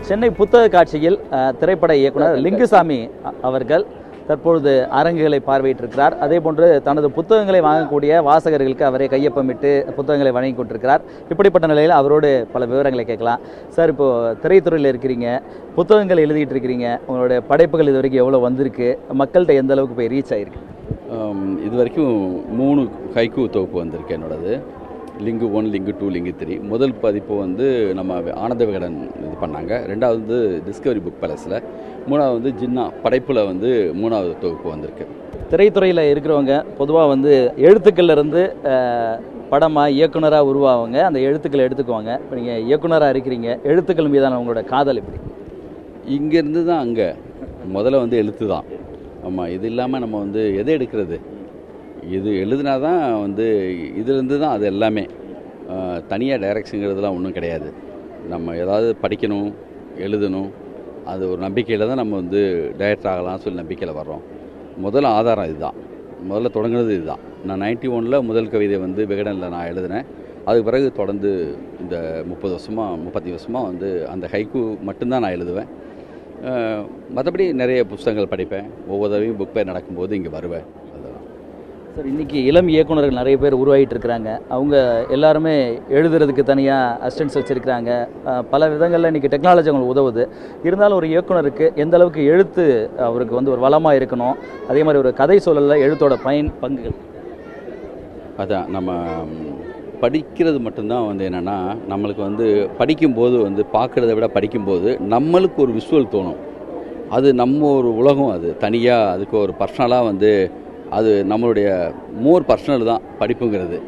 சென்னை புத்தக காட்சியில் திரைப்பட இயக்குனர் லிங்குசாமி அவர்கள் தற்பொழுது அரங்குகளை பார்வையிட்டிருக்கிறார். அதே போன்று தனது புத்தகங்களை வாங்கக்கூடிய வாசகர்களுக்கு அவரே கையொப்பமிட்டு புத்தகங்களை வழங்கி கொண்டிருக்கிறார். இப்படிப்பட்ட நிலையில் அவரோடு பல விவரங்களை கேட்கலாம். சார், இப்போது திரைத்துறையில் இருக்கிறீங்க, புத்தகங்கள் எழுதிட்டு இருக்கிறீங்க, உங்களுடைய படைப்புகள் இது வரைக்கும் எவ்வளோ வந்திருக்கு, மக்கள்கிட்ட எந்த அளவுக்கு போய் ரீச் ஆகிருக்கு? இது வரைக்கும் 3 ஹைக்கூ தொகுப்பு வந்திருக்கு என்னோடது. Link 1, link 2, link 3. முதல் பதிப்பு வந்து நம்ம ஆனந்த விகடன் இது பண்ணாங்க. 2வது வந்து டிஸ்கவரி புக் பேலஸில். 3வது வந்து ஜின்னா படைப்பில் வந்து 3வது தொகுப்பு வந்திருக்கு. திரைத்துறையில் இருக்கிறவங்க பொதுவாக வந்து எழுத்துக்கள்லேருந்து படமாக இயக்குனராக உருவாகுங்க, அந்த எழுத்துக்களை எடுத்துக்குவாங்க. இப்போ நீங்கள் இயக்குனராக இருக்கிறீங்க, எழுத்துக்கள் மீதான உங்களோட காதல் எப்படி? இங்கேருந்து தான் அங்கே முதல்ல வந்து எழுத்து தான். ஆமாம், இது இல்லாமல் நம்ம வந்து எதை எடுக்கிறது? இது எழுதுனா தான் வந்து இதுலேருந்து தான் அது எல்லாமே. தனியாக டைரக்ஷனுங்கிறதுலாம் ஒன்றும் கிடையாது. நம்ம ஏதாவது படிக்கணும், எழுதணும், அது ஒரு நம்பிக்கையில் தான் நம்ம வந்து டைரக்டர் ஆகலாம்னு சொல்லி நம்பிக்கையில் வர்றோம். முதல் ஆதாரம் இதுதான். முதல்ல தொடங்குனது இதுதான். நான் 91 முதல் கவிதை வந்து விகடனில் நான் எழுதினேன். அதுக்கு பிறகு தொடர்ந்து இந்த 35 வருஷமாக வந்து அந்த ஹைக்கூ மட்டும்தான் நான் எழுதுவேன். மற்றபடி நிறைய புத்தகங்கள் படிப்பேன். ஒவ்வொரு தடவையும் புக் ஃபேர் நடக்கும்போது இங்கே வருவேன். அதுதான் சார். இன்றைக்கி இளம் இயக்குனர்கள் நிறைய பேர் உருவாகிட்டு இருக்கிறாங்க. அவங்க எல்லாருமே எழுதுறதுக்கு தனியாக அசிஸ்டன்ஸ் வச்சுருக்கிறாங்க. பல விதங்களில் இன்றைக்கி டெக்னாலஜி அவங்களுக்கு உதவுது. இருந்தாலும் ஒரு இயக்குனருக்கு எந்த அளவுக்கு எழுத்து அவருக்கு வந்து ஒரு வளமாக இருக்கணும், அதே மாதிரி ஒரு கதை சூழலில் எழுத்தோட பங்குகள்? அதான் நம்ம படிக்கிறது மட்டும்தான் வந்து என்னென்னா, நம்மளுக்கு வந்து படிக்கும்போது வந்து பார்க்குறத விட படிக்கும்போது நம்மளுக்கு ஒரு விஷுவல் தோணும். அது நம்ம ஒரு உலகம், அது தனியாக அதுக்கு ஒரு பர்சனலாக வந்து அது நம்மளுடைய மோர் பர்சனல் தான் படிப்புங்கிறது.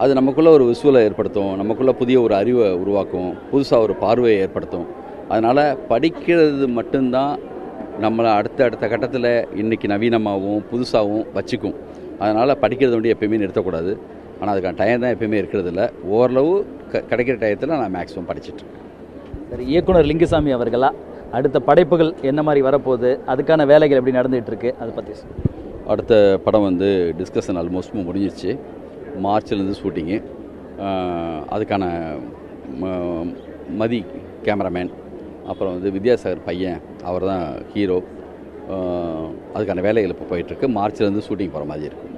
அது நமக்குள்ளே ஒரு விஷுவலை ஏற்படுத்தும், நமக்குள்ளே புதிய ஒரு அறிவை உருவாக்கும், புதுசாக ஒரு பார்வையை ஏற்படுத்தும். அதனால் படிக்கிறது மட்டும்தான் நம்மளை அடுத்த கட்டத்தில் இன்றைக்கி நவீனமாகவும் புதுசாகவும் வச்சுக்கும். அதனால் படிக்கிறது வந்து எப்பயுமே நிறுத்தக்கூடாது. ஆனால் அதுக்கான டைம் தான் எப்பயுமே இருக்கிறதில்ல. ஓரளவு கிடைக்கிற டயத்தில் நான் மேக்ஸிமம் படிச்சுட்ருக்கேன். சரி, இயக்குனர் லிங்குசாமி அவர்களா அடுத்த படைப்புகள் என்ன மாதிரி வரப்போகுது, அதுக்கான வேலைகள் எப்படி நடந்துகிட்ருக்கு, அதை பற்றி அடுத்த படம் வந்து டிஸ்கஷன் ஆல்மோஸ்ட் முடிஞ்சிச்சு. மார்ச்லேருந்து ஷூட்டிங்கு. அதுக்கான மதி கேமராமேன், அப்புறம் வந்து வித்யாசாகர் பையன், அவர் தான் ஹீரோ. அதுக்கான வேலைகள் இப்போ போயிட்டுருக்கு. மார்ச்லேருந்து ஷூட்டிங் போகிற மாதிரி இருக்குது.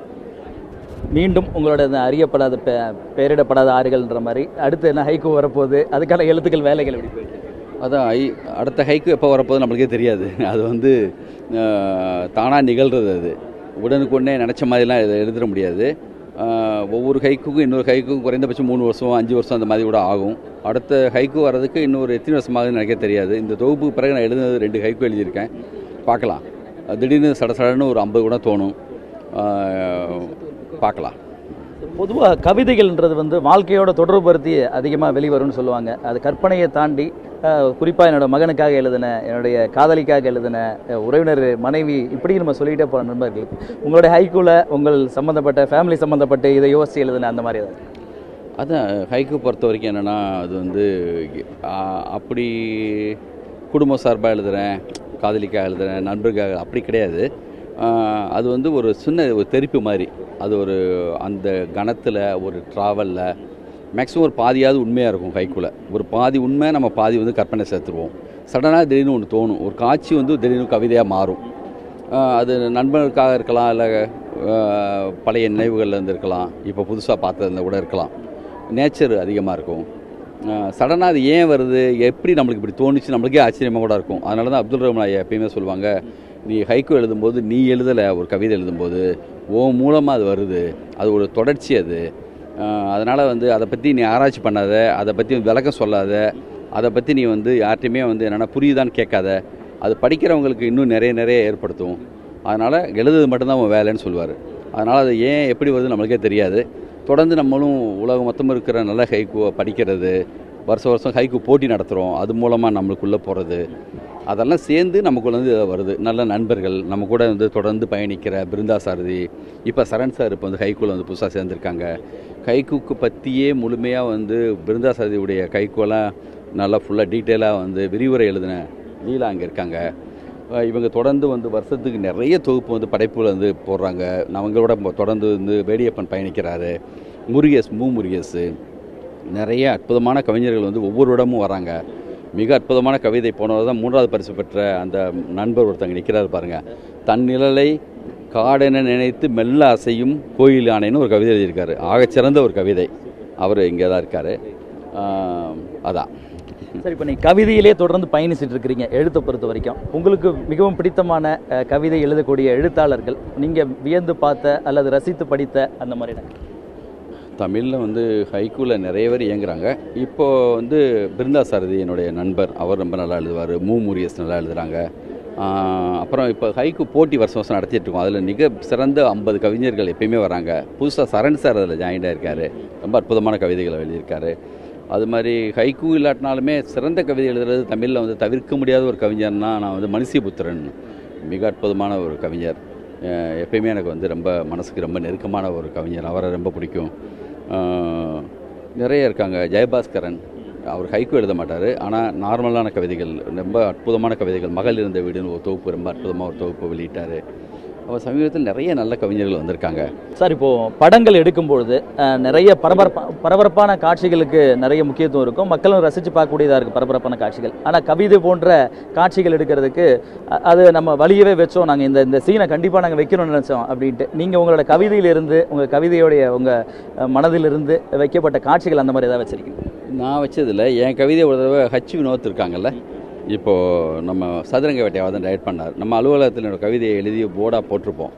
மீண்டும் உங்களோட அறியப்படாத பெயரிடப்படாத ஆறுகள்ன்ற மாதிரி அடுத்து என்ன ஹைக்கூ வரப்போகுது, அதுக்கான எழுத்துக்கள் வேலைகள் எப்படி போயிட்டு? அதான் அடுத்த ஹைக்கூ எப்போ வரப்போகுது நம்மளுக்கே தெரியாது. அது வந்து தானாக நிகழ்கிறது. அது உடனுக்குடனே நினச்ச மாதிரிலாம் எழுதிட முடியாது. ஒவ்வொரு ஹைக்குக்கும் இன்னொரு ஹைக்குக்கும் குறைந்தபட்சம் 3 வருஷம் 5 வருஷம் அந்த மாதிரி கூட ஆகும். அடுத்த ஹைக்கூ வர்றதுக்கு இன்னொரு எத்தனை வருஷமாகுதுன்னு எனக்கே தெரியாது. இந்த தொகுப்புக்கு பிறகு நான் எழுதுனது 2 ஹைக்கூ எழுதியிருக்கேன். பார்க்கலாம். திடீர்னு சடன்னு ஒரு 50 கூட தோணும். பார்க்கலாம். பொதுவாக கவிதைகள்ன்றது வந்து வாழ்க்கையோட தொடர்புபடுத்தி அதிகமாக வெளிவரும்னு சொல்லுவாங்க. அது கற்பனையை தாண்டி குறிப்பாக என்னோடய மகனுக்காக எழுதின, என்னுடைய காதலிக்காக எழுதின, உறவினர், மனைவி, இப்படி நம்ம சொல்லிகிட்டே போகிற நண்பர்கள். உங்களுடைய ஹைக்கூவில் உங்கள் சம்மந்தப்பட்ட ஃபேமிலி சம்மந்தப்பட்ட இதை யோசித்து எழுதின அந்த மாதிரி ஏதாவது? அதான் ஹைக்கூ பொறுத்த வரைக்கும் என்னென்னா, அது வந்து அப்படி குடும்ப சார்பாக எழுதுகிறேன், காதலிக்காக எழுதுகிறேன், நண்பருக்காக அப்படி கிடையாது. அது வந்து ஒரு சின்ன ஒரு தெரிப்பு மாதிரி. அது ஒரு அந்த கணத்தில் ஒரு ட்ராவலில் மேக்ஸிமம் ஒரு பாதியாவது உண்மையாக இருக்கும். ஹைக்கூவில் ஒரு பாதி உண்மை, நம்ம பாதி வந்து கற்பனை சேர்த்துருவோம். சடனாக திடீர்னு ஒன்று தோணும், ஒரு காட்சி வந்து திடீர்னு கவிதையாக மாறும். அது நண்பர்களுக்காக இருக்கலாம், இல்லை பழைய நினைவுகள்லேருந்து இருக்கலாம், இப்போ புதுசாக பார்த்ததுல கூட இருக்கலாம். நேச்சர் அதிகமாக இருக்கும். சடனாக அது ஏன் வருது, எப்படி நம்மளுக்கு இப்படி தோணுச்சு, நம்மளுக்கே ஆச்சரியமாக கூட இருக்கும். அதனால தான் அப்துல் ரஹ்மான் ஐயா எப்பயுமே சொல்லுவாங்க, நீ ஹைக்கூ எழுதும்போது நீ எழுதலை, ஒரு கவிதை எழுதும்போது ஓ மூலமாக அது வருது, அது ஒரு தொடர்ச்சி. அது அதனால் வந்து அதை பற்றி நீ ஆராய்ச்சி பண்ணாத, அதை பற்றி விளக்கம் சொல்லாத, அதை பற்றி நீ வந்து யார்ட்டையுமே வந்து என்னென்னா புரியுதான்னு கேட்காத. அது படிக்கிறவங்களுக்கு இன்னும் நிறைய ஏற்படுத்தும். அதனால் எழுதுறது மட்டும்தான் அவன் வேலைன்னு சொல்லுவார். அதனால் அது ஏன் எப்படி வருதுன்னு நம்மளுக்கே தெரியாது. தொடர்ந்து நம்மளும் உலகம் மொத்தமாக இருக்கிற நல்ல ஹைக்கூவை படிக்கிறது, வருஷம் ஹைக்கூ போட்டி நடத்துகிறோம், அது மூலமாக நம்மளுக்குள்ளே போகிறது, அதெல்லாம் சேர்ந்து நமக்குள்ள வந்து வருது. நல்ல நண்பர்கள், நம்ம கூட வந்து தொடர்ந்து பயணிக்கிற பிருந்தா சாரதி, இப்போ சரண் சார் இப்போ வந்து ஹைக்கூவில் வந்து புதுசாக சேர்ந்துருக்காங்க. ஹைக்கூக்கு பற்றியே முழுமையாக வந்து பிருந்தா சாரதியுடைய ஹைக்கூவெல்லாம் நல்லா ஃபுல்லாக டீட்டெயிலாக வந்து விரிவுரை எழுதின லீலா அங்கே இருக்காங்க. இவங்க தொடர்ந்து வந்து வருஷத்துக்கு நிறைய தொகுப்பு வந்து படைப்புகள் வந்து போடுறாங்க. அவங்களோட தொடர்ந்து வந்து வேடியப்பன் பயணிக்கிறாரு. முருகேஸ் நிறைய அற்புதமான கவிஞர்கள் வந்து ஒவ்வொரு இடமும் வராங்க. மிக அற்புதமான கவிதை. போனவர் தான் 3வது பரிசு பெற்ற அந்த நண்பர் ஒருத்தங்க நிற்கிறார் பாருங்கள். தன் நிழலை காடென நினைத்து மெல்ல அசையும் கோயில் யானைன்னு ஒரு கவிதை எழுதியிருக்காரு. ஆகச்சிறந்த ஒரு கவிதை. அவர் இங்கே தான் இருக்கார். அதான் சரி, இப்போ நீங்கள் கவிதையிலே தொடர்ந்து பயணிச்சுட்டு இருக்கிறீங்க. எழுத்தை பொறுத்த வரைக்கும் உங்களுக்கு மிகவும் பிடித்தமான கவிதை எழுதக்கூடிய எழுத்தாளர்கள், நீங்கள் வியந்து பார்த்த அல்லது ரசித்து படித்த அந்த மாதிரி? தமிழில் வந்து ஹைக்கூவில் நிறைய பேர் இயங்குறாங்க. இப்போது வந்து பிருந்தா சாரதி என்னுடைய நண்பர், அவர் ரொம்ப நல்லா எழுதுவார். முரியஸ் நல்லா எழுதுகிறாங்க. அப்புறம் இப்போ ஹைக்கூ போட்டி வருஷம் வருஷம் நடத்திட்டு இருக்கோம். அதில் மிக சிறந்த 50 கவிஞர்கள் எப்பயுமே வராங்க. புதுசாக சரண் சார் அதில் ஜாயின்டாக இருக்கார். ரொம்ப அற்புதமான கவிதைகளை எழுதியிருக்காரு. அது மாதிரி ஹைக்கூ இல்லாட்டினாலுமே சிறந்த கவிதை எழுதுறது தமிழில் வந்து தவிர்க்க முடியாத ஒரு கவிஞர்னா நான் வந்து மனுஷிபுத்திரன். மிக அற்புதமான ஒரு கவிஞர். எப்பயுமே எனக்கு வந்து ரொம்ப மனசுக்கு ரொம்ப நெருக்கமான ஒரு கவிஞர். அவரை ரொம்ப பிடிக்கும். நிறைய இருக்காங்க. ஜெயபாஸ்கரன், அவர் ஹைக்கூ எழுத மாட்டார், ஆனால் நார்மலான கவிதைகள், ரொம்ப அற்புதமான கவிதைகள். மகள் இருந்த வீடுன்னு ஒரு தொகுப்பு, ரொம்ப அற்புதமாக ஒரு தொகுப்பு வெளியிட்டார். அவர் சமீபத்தில் நிறைய நல்ல கவிஞர்கள் வந்திருக்காங்க. சார், இப்போது படங்கள் எடுக்கும்பொழுது நிறைய பரபரப்பான காட்சிகளுக்கு நிறைய முக்கியத்துவம் இருக்கும். மக்களும் ரசித்து பார்க்கக்கூடியதாக இருக்குது பரபரப்பான காட்சிகள். ஆனால் கவிதை போன்ற காட்சிகள் எடுக்கிறதுக்கு அது நம்ம வழியவே வச்சோம். நாங்கள் இந்த சீனை கண்டிப்பாக நாங்கள் வைக்கணும்னு நினச்சோம் அப்படின்ட்டு நீங்கள் உங்களோட கவிதையிலிருந்து, உங்கள் கவிதையோடைய உங்கள் மனதிலிருந்து வைக்கப்பட்ட காட்சிகள் அந்த மாதிரி ஏதாவது வச்சுருக்கீங்க? நான் வச்சதில்லை. என் கவிதை ஒரு தடவை வினோத் இருக்காங்கல்ல, இப்போது நம்ம சதுரங்க வேட்டையாவது டைரக்ட் பண்ணார். நம்ம அலுவலகத்தில் என்னோட கவிதையை எழுதி போர்டாக போட்டிருப்போம்.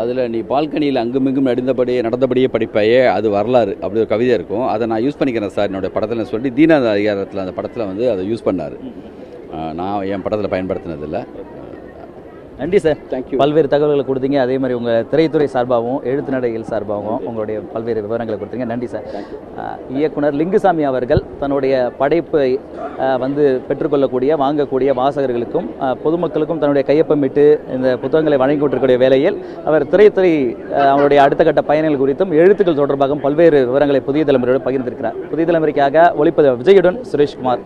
அதில் நீ பால்கனியில் அங்குமிங்கும் நடந்தபடியே படிப்பாயே, அது வரலாறு, அப்படி ஒரு கவிதை இருக்கும். அதை நான் யூஸ் பண்ணிக்கிறேன் சார் என்னோடய படத்தில் சொல்லி தீனாத அதிகாரத்தில் அந்த படத்தில் வந்து அதை யூஸ் பண்ணார். நான் என் படத்தில் பயன்படுத்தினதில்லை. நன்றி சார். தேங்க்யூ. பல்வேறு தகவல்களை கொடுத்தீங்க. அதே மாதிரி உங்கள் திரைத்துறை சார்பாகவும் எழுத்து நடைகள் சார்பாகவும் உங்களுடைய பல்வேறு விவரங்களை கொடுத்தீங்க. நன்றி சார். இயக்குனர் லிங்குசாமி அவர்கள் தன்னுடைய படைப்பை வந்து பெற்றுக்கொள்ளக்கூடிய, வாங்கக்கூடிய வாசகர்களுக்கும் பொதுமக்களுக்கும் தன்னுடைய கையொப்பமிட்டு இந்த புத்தகங்களை வழங்கி கொண்டிருக்கக்கூடிய வேளையில் அவர் திரைத்துறை அவருடைய அடுத்த கட்ட பயணங்கள் குறித்தும் எழுத்துக்கள் தொடர்பாகவும் பல்வேறு விவரங்களை புதிய தலைமுறையோடு பகிர்ந்திருக்கிறார். புதிய தலைமுறைக்காக ஒளிப்பதிவு விஜயுடன் சுரேஷ்குமார்.